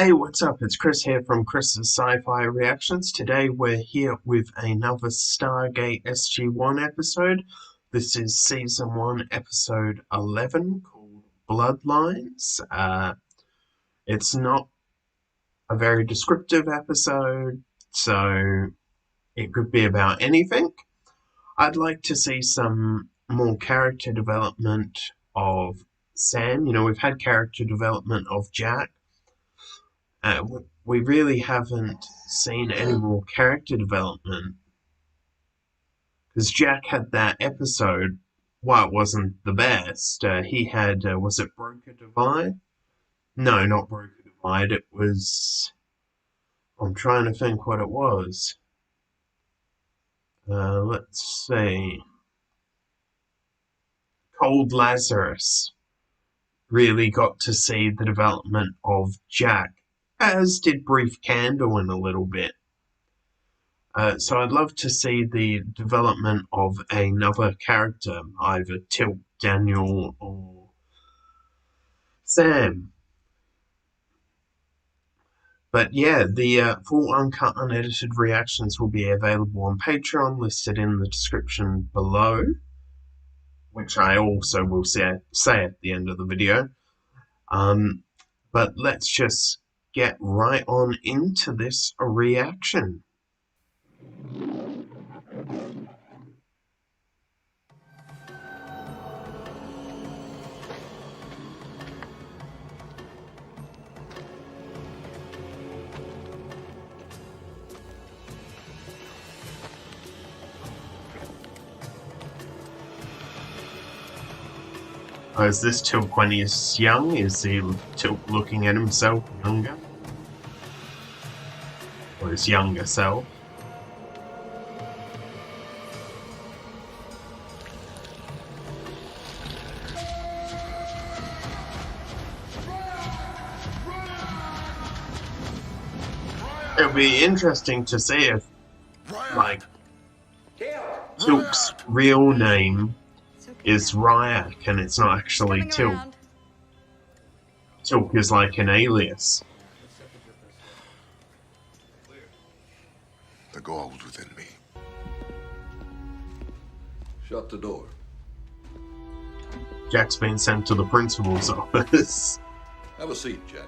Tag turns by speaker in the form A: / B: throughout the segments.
A: Hey, what's up? It's Chris here from Chris's Sci-Fi Reactions. Today we're here with another Stargate SG-1 episode. This is Season 1, Episode 11, called Bloodlines. It's not a very descriptive episode, so it could be about anything. I'd like to see some more character development of Sam. You know, we've had character development of Jack. We really haven't seen any more character development. Because Jack had that episode, while it wasn't the best, he had, was it Broker Divide? No, not Broker Divide, it was... I'm trying to think what it was. Let's see. Cold Lazarus. Really got to see the development of Jack, as did Brief Candle in a little bit. So I'd love to see the development of another character, either Tilt, Daniel, or Sam. But yeah, the full uncut, unedited reactions will be available on Patreon, listed in the description below, which I also will say at the end of the video. But let's just get right on into this reaction. Oh, is this Tilk when he's young? Is he Tilk looking at himself younger? Or his younger self? It'll be interesting to see if, like, Tilk's real name is Ryak and it's not actually Tilk. Tilk is like an alias.
B: The gold within me. Shut the door.
A: Jack's been sent to the principal's office.
B: Have a seat, Jack.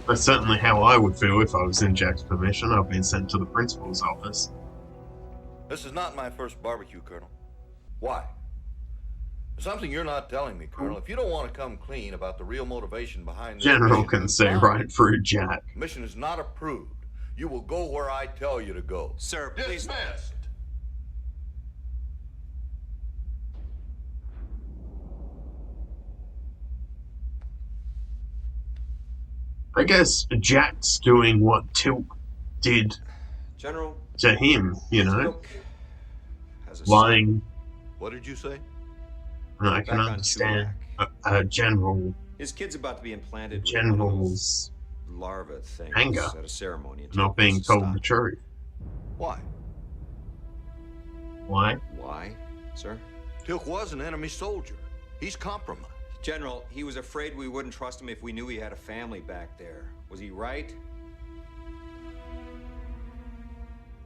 A: That's certainly how I would feel if I was in Jack's permission. I've been sent to the principal's office.
C: This is not my first barbecue, Colonel. Why? There's something you're not telling me, Colonel. If you don't want to come clean about the real motivation behind this
A: General
C: mission,
A: can see right through Jack.
C: Mission is not approved. You will go where I tell you to go.
D: Sir, please.
B: Dismissed.
A: I guess Jack's doing what Tilk did
D: General
A: to him, you know?
D: Tilk has a
A: Lying.
C: What did you say?
A: And I can
D: Back on
A: understand General...
D: His kid's about to be implanted with
A: General's
D: larva things
A: anger
D: at a ceremony. and
A: not
D: Tilk
A: being
D: wants to
A: told
D: stop
A: the
D: it.
A: truth.
C: Why?
A: Why?
D: Why, sir?
C: Tilk was an enemy soldier. He's compromised.
D: General, he was afraid we wouldn't trust him if we knew he had a family back there. Was he right?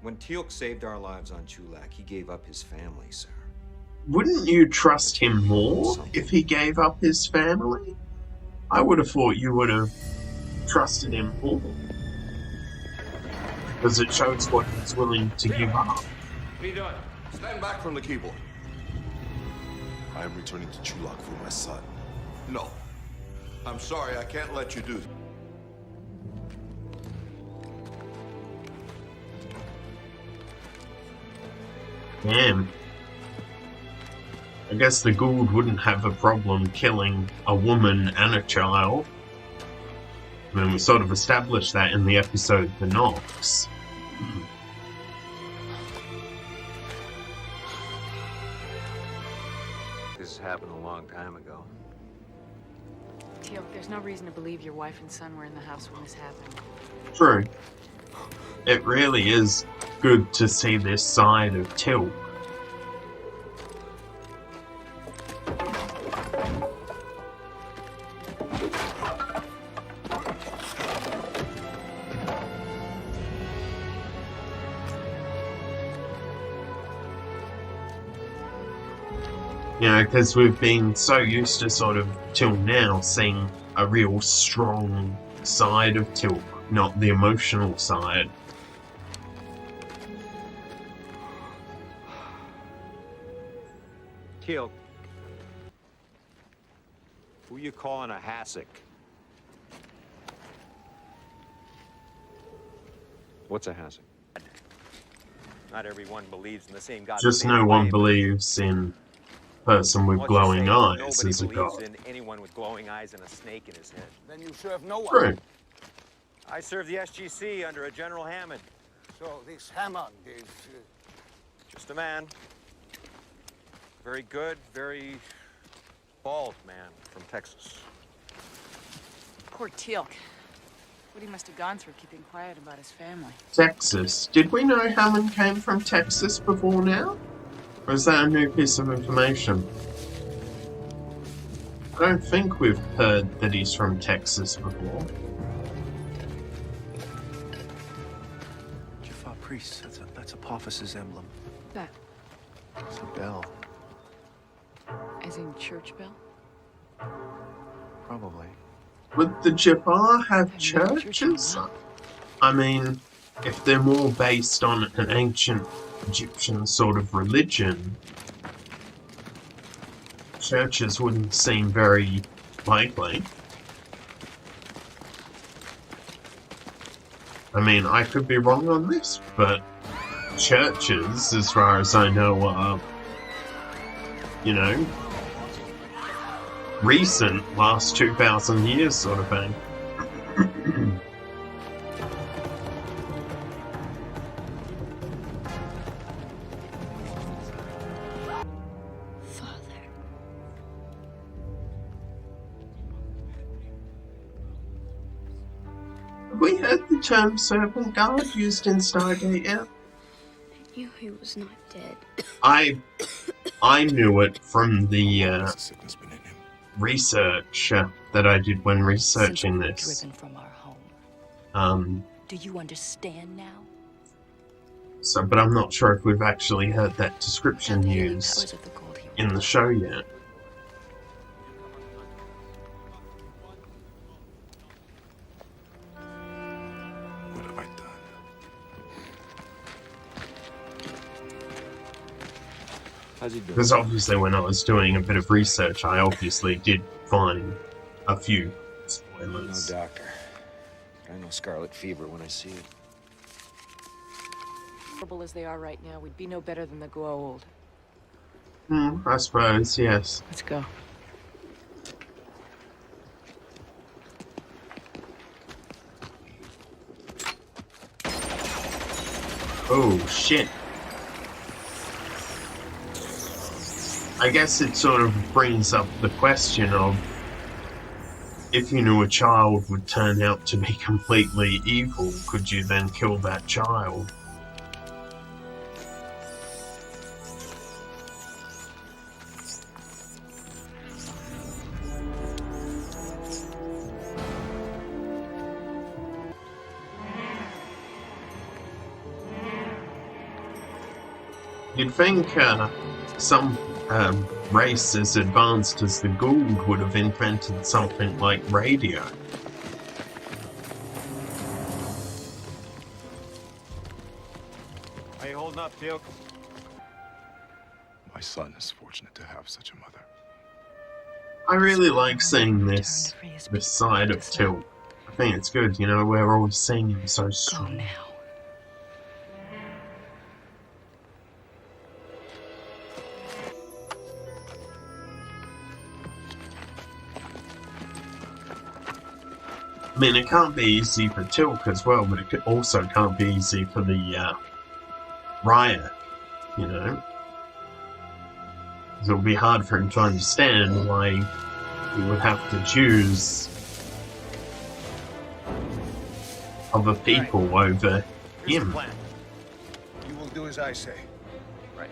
D: When Teal'c saved our lives on Chulak, he gave up his family, sir.
A: Wouldn't you trust him more if he gave up his family? I would have thought you would have trusted him more. Because it shows what he's willing to give up.
C: What are you doing? Stand back from the keyboard.
B: I am returning to Chulak for my son.
C: No. I'm sorry, I can't let you do that.
A: Damn. I guess the Gould wouldn't have a problem killing a woman and a child. I mean, we sort of established that in the episode The Nox.
D: This happened a long time ago.
E: Teal'c, there's no reason to believe your wife and son were in the house when this happened.
A: True. It really is good to see this side of Teal'c. You know, because we've been so used to sort of, till now, seeing a real strong side of Tilk, not the emotional side.
D: Teal. Who you calling a hassock? What's a hassock? Not everyone believes in the same God.
A: Just no one believes in person with glowing eyes as a god.
D: Nobody believes in anyone with glowing eyes and a snake in his head.
F: Then you serve no one.
A: True.
D: I serve the SGC under a General Hammond.
F: So this Hammond is...
D: Just a man. Very good, very bald man from Texas.
E: Poor Teal'c. What he must have gone through keeping quiet about his family.
A: Texas. Did we know Hammond came from Texas before now? Or is that a new piece of information? I don't think we've heard that he's from Texas before.
B: Jaffa priest, that's Apophis's emblem.
E: That,
B: It's a bell.
E: as in church bell?
B: Probably.
A: Would the Jaffa have churches? I mean, if they're more based on an ancient Egyptian sort of religion, churches wouldn't seem very likely. I mean, I could be wrong on this, but churches, as far as I know, are, you know, recent, last 2,000 years sort of thing. Have we heard the term Serpent Guard used in Stargate yet?
G: I knew he was not dead.
A: I knew it from the
B: Has the sickness been in him?
A: research that I did when researching
H: Since we were
A: this.
H: driven from our home. Do you understand now?
A: So, but I'm not sure if we've actually heard that description
H: The healing
A: used
H: powers of the gold hero.
A: in the show yet.
B: What have I done?
D: How's he doing?
A: Because obviously when I was doing a bit of research, I obviously did find a few
D: I'm no
A: spoilers.
D: doctor. I know scarlet fever when I see it.
E: Horrible as they are right now, we'd be no better than the grow old.
A: I suppose, yes.
E: Let's go.
A: Oh, shit. I guess it sort of brings up the question of if you knew a child would turn out to be completely evil, could you then kill that child? You'd think some race as advanced as the Gould would have invented something like radio.
D: How you holding up, Teal?
B: My son is fortunate to have such a mother.
A: I really like seeing this side of Till. I think it's good, you know, we're always seeing him so
H: Go
A: strong.
H: now.
A: I mean, it can't be easy for Tilk as well, but it also can't be easy for the Riot, you know? 'Cause it would be hard for him to understand why he would have to choose other people over
F: Here's the
A: him.
F: plan. You will do as I say.
D: Right.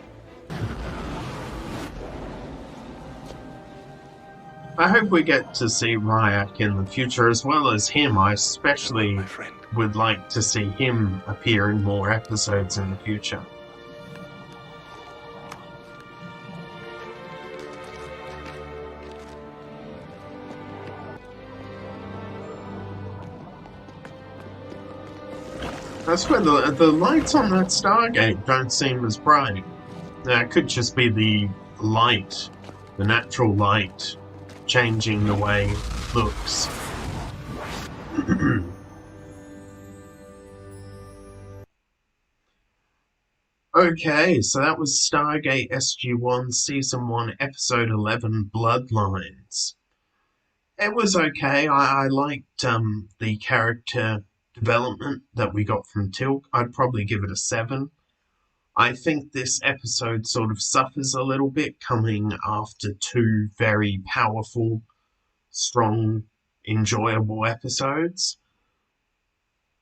A: I hope we get to see Ryak in the future as well as him. I especially
B: My friend.
A: would like to see him appear in more episodes in the future. I swear the lights on that Stargate don't seem as bright. Now, it could just be the light, the natural light, changing the way it looks. Okay, so that was Stargate SG-1, Season 1, Episode 11, Bloodlines. It was okay. I liked the character development that we got from Tilk. I'd probably give it a 7. I think this episode sort of suffers a little bit coming after 2 very powerful, strong, enjoyable episodes.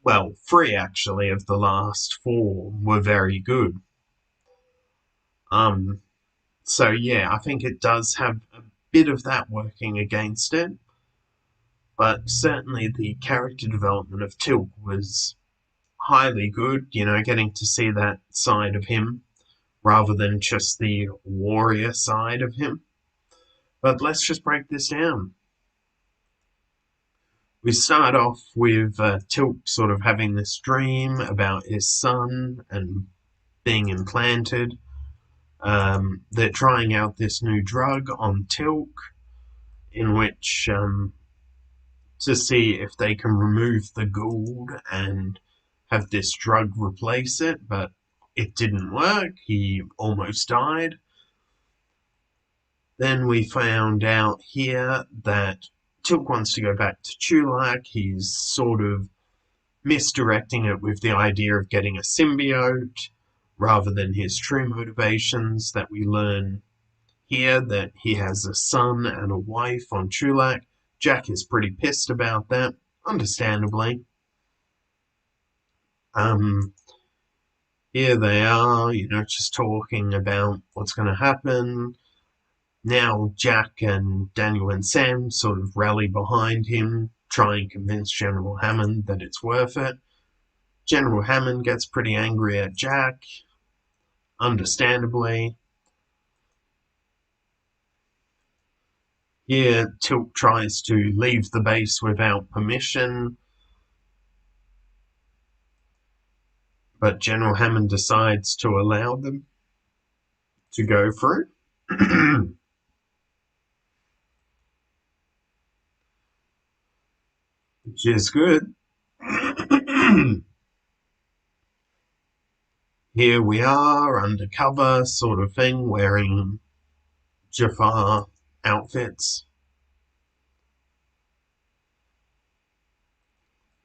A: Well, 3 actually of the last 4 were very good. So yeah, I think it does have a bit of that working against it, but certainly the character development of Tilk was highly good, getting to see that side of him rather than just the warrior side of him. But let's just break this down. We start off with Tilk sort of having this dream about his son and being implanted. They're trying out this new drug on Tilk, in which to see if they can remove the Gould and have this drug replace it, but it didn't work. He almost died. Then we found out here that Tilk wants to go back to Chulak. He's sort of misdirecting it with the idea of getting a symbiote rather than his true motivations, that we learn here that he has a son and a wife on Chulak. Jack is pretty pissed about that, understandably. Here they are, just talking about what's going to happen. Now Jack and Daniel and Sam sort of rally behind him, try and convince General Hammond that it's worth it. General Hammond gets pretty angry at Jack, understandably. Here, Tilk tries to leave the base without permission, but General Hammond decides to allow them to go through. Which is good. Here we are, undercover sort of thing, wearing Jafar outfits.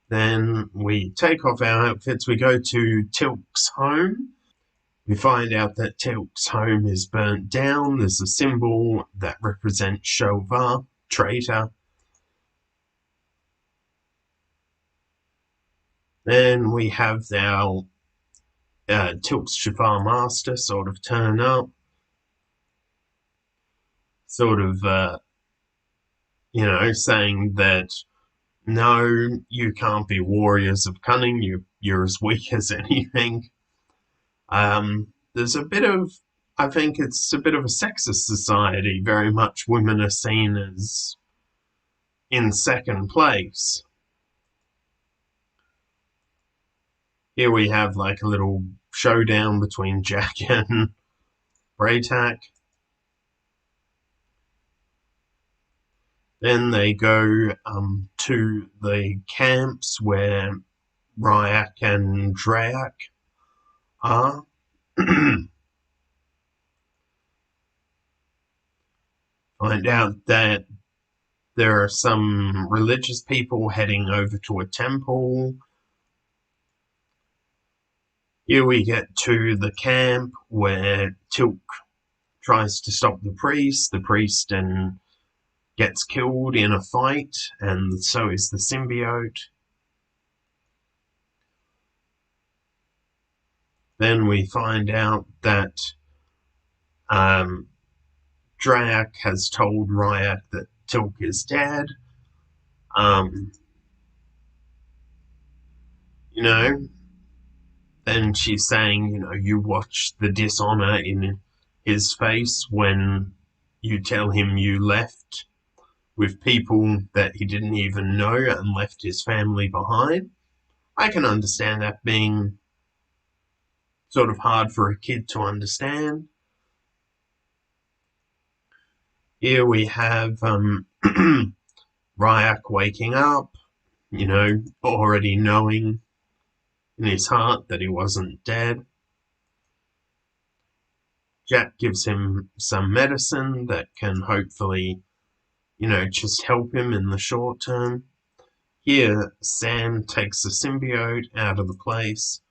A: Then we take off our outfits, we go to Tilk's home. We find out that Tilk's home is burnt down. There's a symbol that represents Shovar, traitor. Then we have our Tilk's Shovar master sort of turn up. Sort of, saying that, no, you can't be warriors of cunning, you're as weak as anything. There's a bit of, I think it's a bit of a sexist society. Very much women are seen as in second place. Here we have like a little showdown between Jack and Braytak. Then they go to the camps where Ryak and Drayak are. Find out that there are some religious people heading over to a temple. Here we get to the camp where Tilk tries to stop the priest and gets killed in a fight, and so is the symbiote. Then we find out that Drayak has told Ryak that Tilk is dead. Then she's saying, you watch the dishonor in his face when you tell him you left with people that he didn't even know and left his family behind. I can understand that being sort of hard for a kid to understand. Here we have Ryak waking up, already knowing in his heart that he wasn't dead. Jack gives him some medicine that can hopefully, just help him in the short term. Here, Sam takes the symbiote out of the place.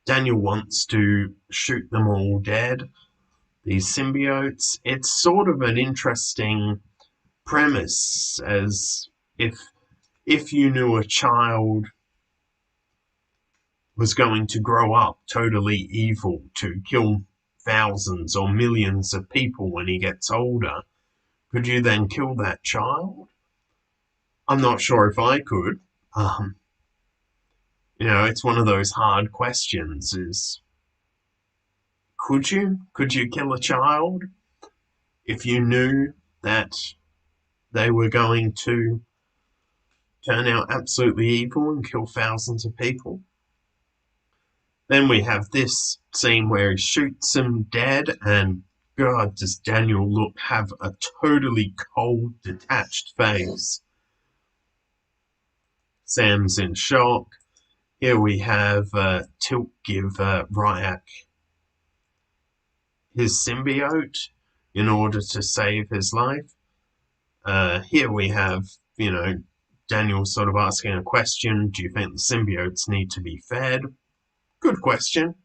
A: Daniel wants to shoot them all dead, these symbiotes. It's sort of an interesting premise, as if you knew a child was going to grow up totally evil to kill thousands or millions of people when he gets older, could you then kill that child? I'm not sure if I could. It's one of those hard questions, is could you? Could you kill a child if you knew that they were going to turn out absolutely evil and kill thousands of people? Then we have this scene where he shoots him dead, and God, does Daniel have a totally cold, detached face. Sam's in shock. Here we have Tilk give Ryak his symbiote in order to save his life. Here we have, Daniel sort of asking a question. Do you think the symbiotes need to be fed? Good question.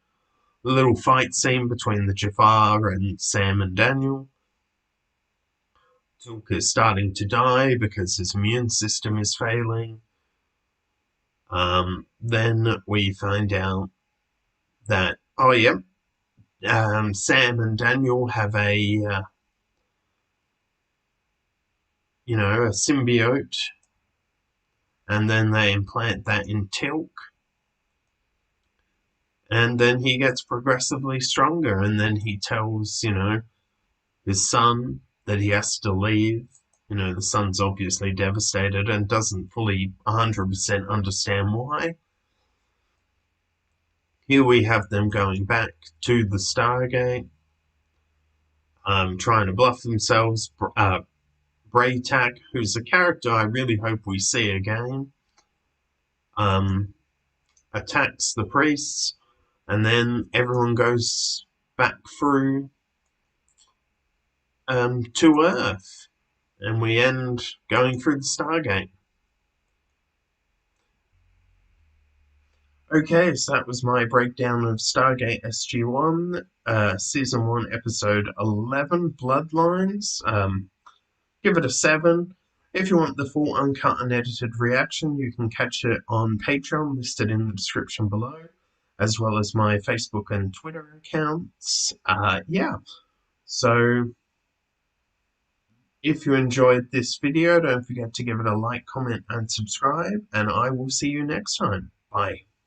A: A little fight scene between the Jafar and Sam and Daniel. Tilk is starting to die because his immune system is failing. Then we find out that, Sam and Daniel have a symbiote, and then they implant that in Tilk, and then he gets progressively stronger, and then he tells, his son that he has to leave. The son's obviously devastated and doesn't fully 100% understand why. Here we have them going back to the Stargate, trying to bluff themselves. Braytak, who's a character I really hope we see again, attacks the priests, and then everyone goes back through to Earth, and we end going through the Stargate. Okay, so that was my breakdown of Stargate SG-1, Season 1, Episode 11, Bloodlines. Give it a 7. If you want the full uncut and edited reaction, you can catch it on Patreon, listed in the description below, as well as my Facebook and Twitter accounts. So if you enjoyed this video, don't forget to give it a like, comment, and subscribe, and I will see you next time. Bye.